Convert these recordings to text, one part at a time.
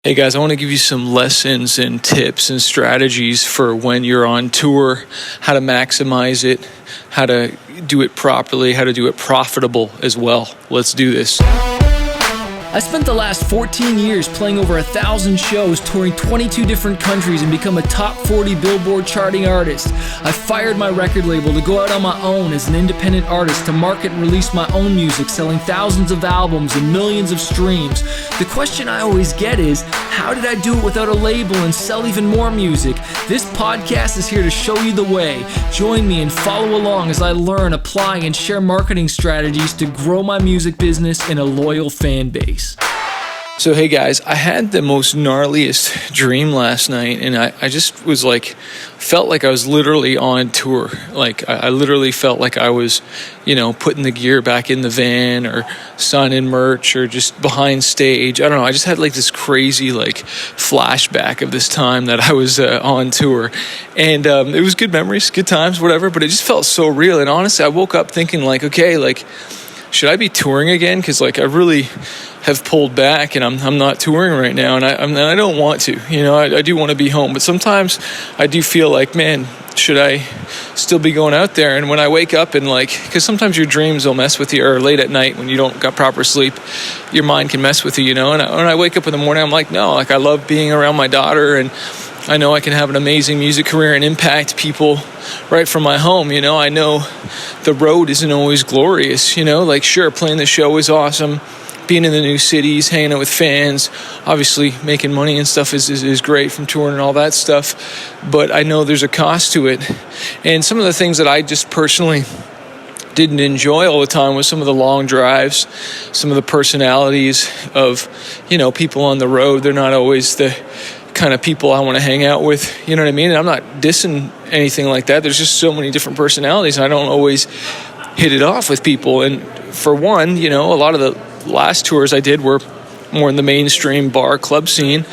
Hey guys, I want to give you some lessons and tips and strategies for when you're on tour, how to maximize it, how to do it properly, how to do it profitable as well. Let's do this. I spent the last 14 years playing over 1,000 shows, touring 22 different countries, and become a top 40 Billboard charting artist. I fired my record label to go out on my own as an independent artist to market and release my own music, selling thousands of albums and millions of streams. The question I always get is, how did I do it without a label and sell even more music? This podcast is here to show you the way. Join me and follow along as I learn, apply, and share marketing strategies to grow my music business and a loyal fan base. So hey guys, I had the most gnarliest dream last night, and I just was like, felt like I was literally on tour. Like I literally felt like I was, putting the gear back in the van or signing merch or just behind stage. I don't know. I just had like this crazy flashback of this time that I was on tour, and it was good memories, good times, whatever. But it just felt so real. And honestly, I woke up thinking should I be touring again? Because I really have pulled back, and I'm not touring right now, and I don't want to. I do want to be home, but sometimes I do feel like, man, should I still be going out there? And when I wake up and because sometimes your dreams will mess with you, or late at night when you don't got proper sleep, your mind can mess with you, And when I wake up in the morning, I'm like, no, I love being around my daughter, and I know I can have an amazing music career and impact people right from my home. I know the road isn't always glorious, sure, playing the show is awesome. Being in the new cities, hanging out with fans, obviously making money and stuff is great from touring and all that stuff. But I know there's a cost to it. And some of the things that I just personally didn't enjoy all the time was some of the long drives, some of the personalities of, people on the road. They're not always the kind of people I want to hang out with, you know what I mean? And I'm not dissing anything like that. There's just so many different personalities, and I don't always hit it off with people. And for one, a lot of the last tours I did were more in the mainstream bar club scene,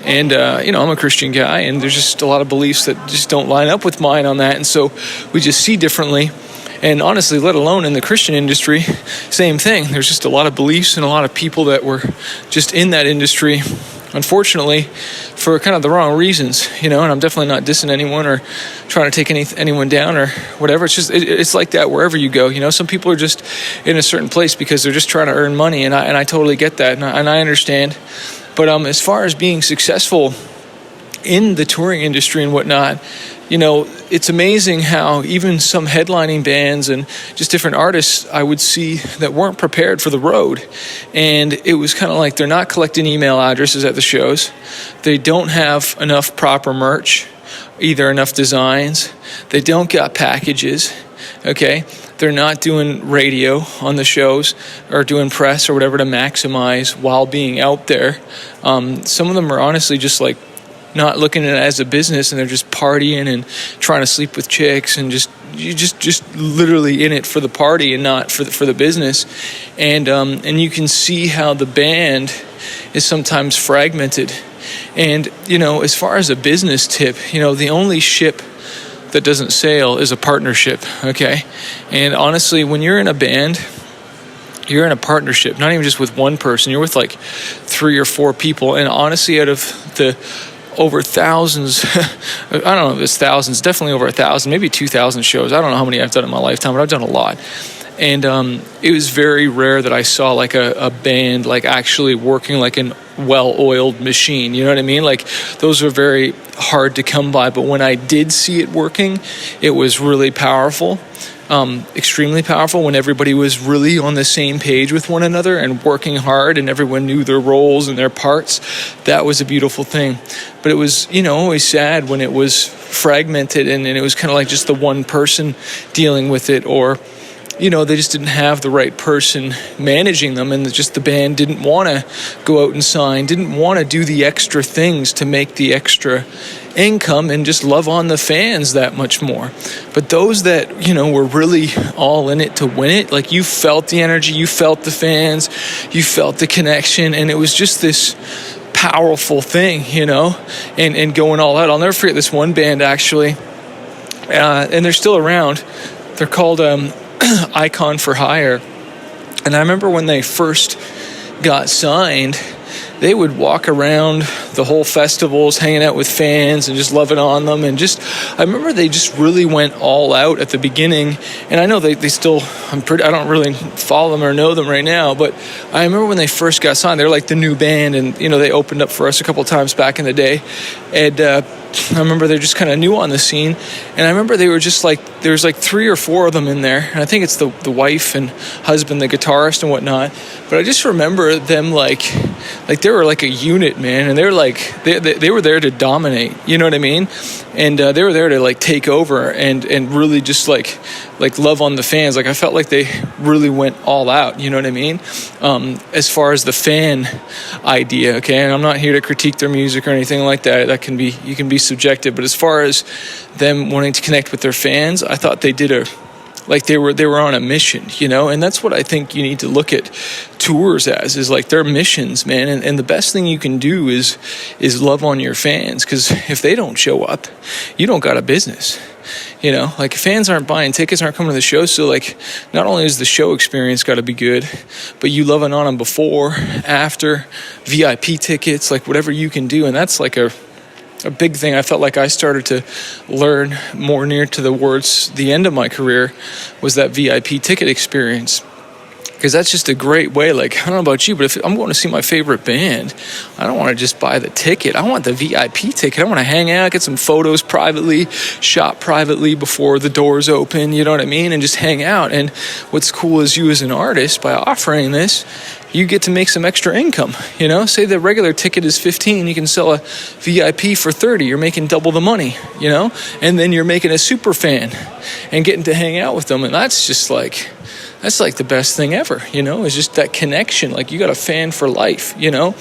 and I'm a Christian guy, and there's just a lot of beliefs that just don't line up with mine on that, and so we just see differently. And honestly, let alone in the Christian industry, same thing. There's just a lot of beliefs and a lot of people that were just in that industry, unfortunately, for kind of the wrong reasons, and I'm definitely not dissing anyone or trying to take anyone down or whatever. It's just, it's like that wherever you go, some people are just in a certain place because they're just trying to earn money, and I totally get that, and I understand. But as far as being successful in the touring industry and whatnot, it's amazing how even some headlining bands and just different artists I would see that weren't prepared for the road. And it was kind of like they're not collecting email addresses at the shows. They don't have enough proper merch, either enough designs. They don't got packages, okay? They're not doing radio on the shows or doing press or whatever to maximize while being out there. Some of them are honestly just not looking at it as a business, and they're just partying and trying to sleep with chicks and just literally in it for the party and not for the business. And you can see how the band is sometimes fragmented. And as far as a business tip, the only ship that doesn't sail is a partnership, okay? And honestly, when you're in a band, you're in a partnership, not even just with one person. You're with 3 or 4 people. And honestly, out of the over thousands, I don't know if it's thousands, definitely over 1,000, maybe 2,000 shows. I don't know how many I've done in my lifetime, but I've done a lot. And it was very rare that I saw a band actually working like an well-oiled machine. You know what I mean? Those are very hard to come by. But when I did see it working, it was really powerful. Extremely powerful when everybody was really on the same page with one another and working hard, and everyone knew their roles and their parts. That was a beautiful thing. But it was, always sad when it was fragmented and it was kind of just the one person dealing with it, or they just didn't have the right person managing them, and just the band didn't want to go out and sign, didn't want to do the extra things to make the extra income and just love on the fans that much more. But those that, were really all in it to win it, you felt the energy, you felt the fans, you felt the connection, and it was just this powerful thing, and going all out. I'll never forget this one band, actually, and they're still around. They're called Icon for Hire. And I remember when they first got signed, they would walk around the whole festivals, hanging out with fans and just loving on them. And just, I remember they just really went all out at the beginning. And I know they still, I don't really follow them or know them right now, but I remember when they first got signed, they were like the new band, and, you know, they opened up for us a couple of times back in the day. And I remember they're just kind of new on the scene. And I remember they were just like, there was like 3 or 4 of them in there. And I think it's the wife and husband, the guitarist and whatnot. But I just remember them like they were like a unit, man. And they were like, they were there to dominate, you know what I mean? And they were there to like take over and really just like love on the fans. Like I felt like they really went all out, you know what I mean? As far as the fan idea, okay? And I'm not here to critique their music or anything like that. You can be subjective. But as far as them wanting to connect with their fans, I thought they did they were on a mission, you know, and that's what I think you need to look at tours as, is like their missions, man. And the best thing you can do is love on your fans, because if they don't show up, you don't got a business, you know. Like if fans aren't buying tickets, aren't coming to the show, so like not only is the show experience got to be good, but you loving on them before, after, VIP tickets, like whatever you can do. And that's like a big thing I felt like I started to learn more near towards the end of my career, was that VIP ticket experience. Because that's just a great way. Like, I don't know about you, but if I'm going to see my favorite band, I don't want to just buy the ticket. I want the VIP ticket. I want to hang out, get some photos privately, shop privately before the doors open, you know what I mean? And just hang out. And what's cool is you as an artist, by offering this, you get to make some extra income, you know? Say the regular ticket is $15, you can sell a VIP for $30. You're making double the money, you know? And then you're making a super fan and getting to hang out with them. And that's just like, that's like the best thing ever, you know? It's just that connection. Like you got a fan for life, you know?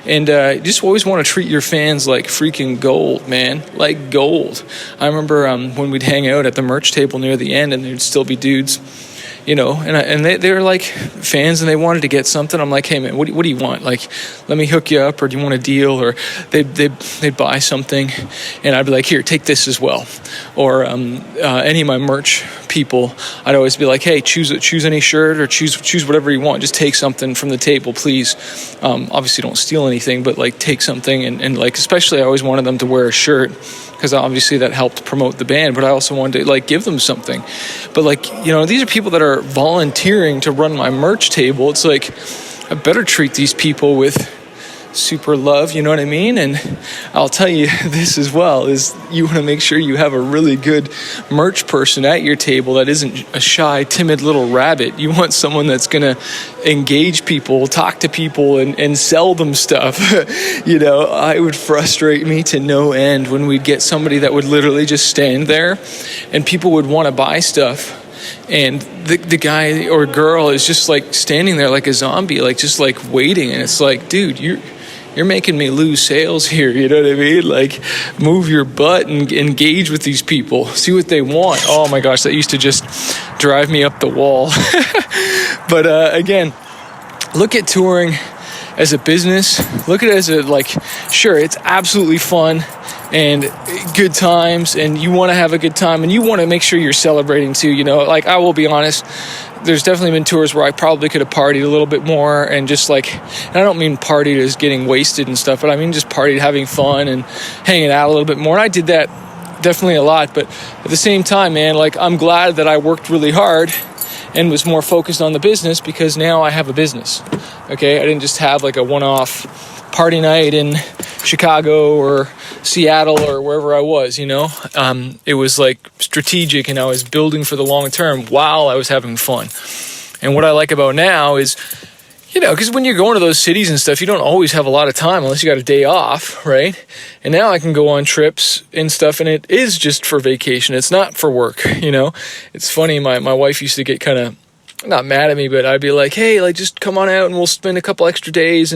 And you just always want to treat your fans like freaking gold, man. Like gold. I remember when we'd hang out at the merch table near the end, and there'd still be dudes, you know, and they were like fans, and they wanted to get something. I'm like, hey man, what do you want? Like, let me hook you up, or do you want a deal? Or they'd buy something, and I'd be like, here, take this as well. Or any of my merch people, I'd always be like, hey, choose any shirt, or choose whatever you want. Just take something from the table, please. Obviously, don't steal anything, but like take something, and like especially I always wanted them to wear a shirt, because obviously that helped promote the band, but I also wanted to like give them something. But like, you know, these are people that are volunteering to run my merch table. It's like, I better treat these people with super love, you know what I mean? And I'll tell you this as well, is you want to make sure you have a really good merch person at your table that isn't a shy, timid little rabbit. You want someone that's going to engage people, talk to people, and sell them stuff. You know, it would frustrate me to no end when we'd get somebody that would literally just stand there and people would want to buy stuff, and the guy or girl is just like standing there like a zombie, like just like waiting. And it's like, dude, you're making me lose sales here, you know what I mean? Like, move your butt and engage with these people. See what they want. Oh my gosh, that used to just drive me up the wall. But again, look at touring as a business. Look at it as a, like, sure, it's absolutely fun and good times, and you want to have a good time, and you want to make sure you're celebrating too, you know? Like, I will be honest, there's definitely been tours where I probably could have partied a little bit more, and just like, and I don't mean partied as getting wasted and stuff, but I mean just partied having fun and hanging out a little bit more. And I did that definitely a lot, but at the same time, man, like, I'm glad that I worked really hard and was more focused on the business, because now I have a business. Okay, I didn't just have like a one-off party night in Chicago or Seattle or wherever I was, you know. It was like strategic, and I was building for the long term while I was having fun. And what I like about now is, you know, because when you're going to those cities and stuff, you don't always have a lot of time unless you got a day off, right? And now I can go on trips and stuff, and it is just for vacation. It's not for work, you know. It's funny, my wife used to get kind of not mad at me, but I'd be like, hey, like, just come on out and we'll spend a couple extra days,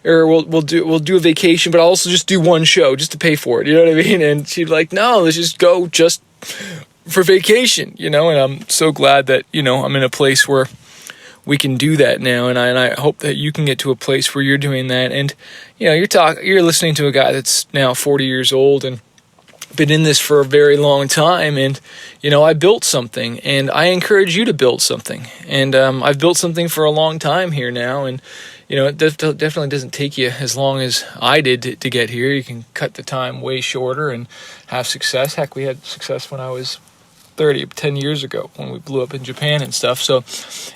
or we'll do a vacation, but I'll also just do one show just to pay for it, you know what I mean? And she'd be like, no, let's just go just for vacation, you know. And I'm so glad that, you know, I'm in a place where we can do that now, and I hope that you can get to a place where you're doing that. And, you know, you're listening to a guy that's now 40 years old and been in this for a very long time, and, you know, I built something, and I encourage you to build something. And I've built something for a long time here now, and, it definitely doesn't take you as long as I did to get here. You can cut the time way shorter and have success. Heck, we had success when I was 10 years ago when we blew up in Japan and stuff. So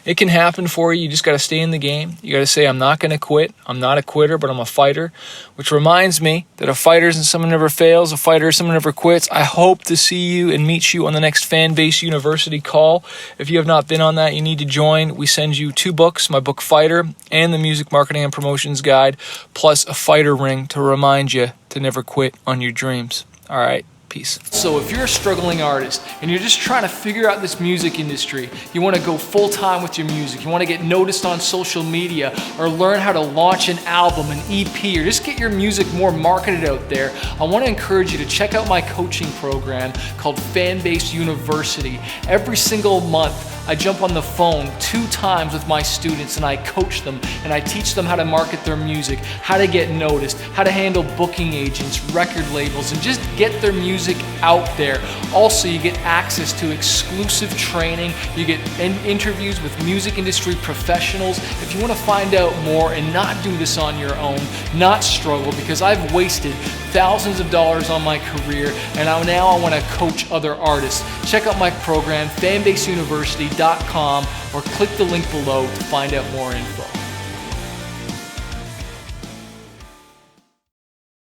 it can happen for you. You just got to stay in the game. You got to say, I'm not going to quit. I'm not a quitter, but I'm a fighter, which reminds me that a fighter isn't someone who never fails. A fighter is someone who never quits. I hope to see you and meet you on the next Fanbase University call. If you have not been on that, you need to join. We send you 2 books, my book Fighter and the Music Marketing and Promotions Guide, plus a fighter ring to remind you to never quit on your dreams. All right. Peace. So if you're a struggling artist and you're just trying to figure out this music industry, you want to go full time with your music, you want to get noticed on social media, or learn how to launch an album, an EP, or just get your music more marketed out there, I want to encourage you to check out my coaching program called Fanbase University. Every single month, I jump on the phone 2 times with my students and I coach them and I teach them how to market their music, how to get noticed, how to handle booking agents, record labels, and just get their music out there. Also, you get access to exclusive training, you get interviews with music industry professionals. If you want to find out more and not do this on your own, not struggle, because I've wasted thousands of dollars on my career and now I want to coach other artists. Check out my program, fanbaseuniversity.com, or click the link below to find out more info.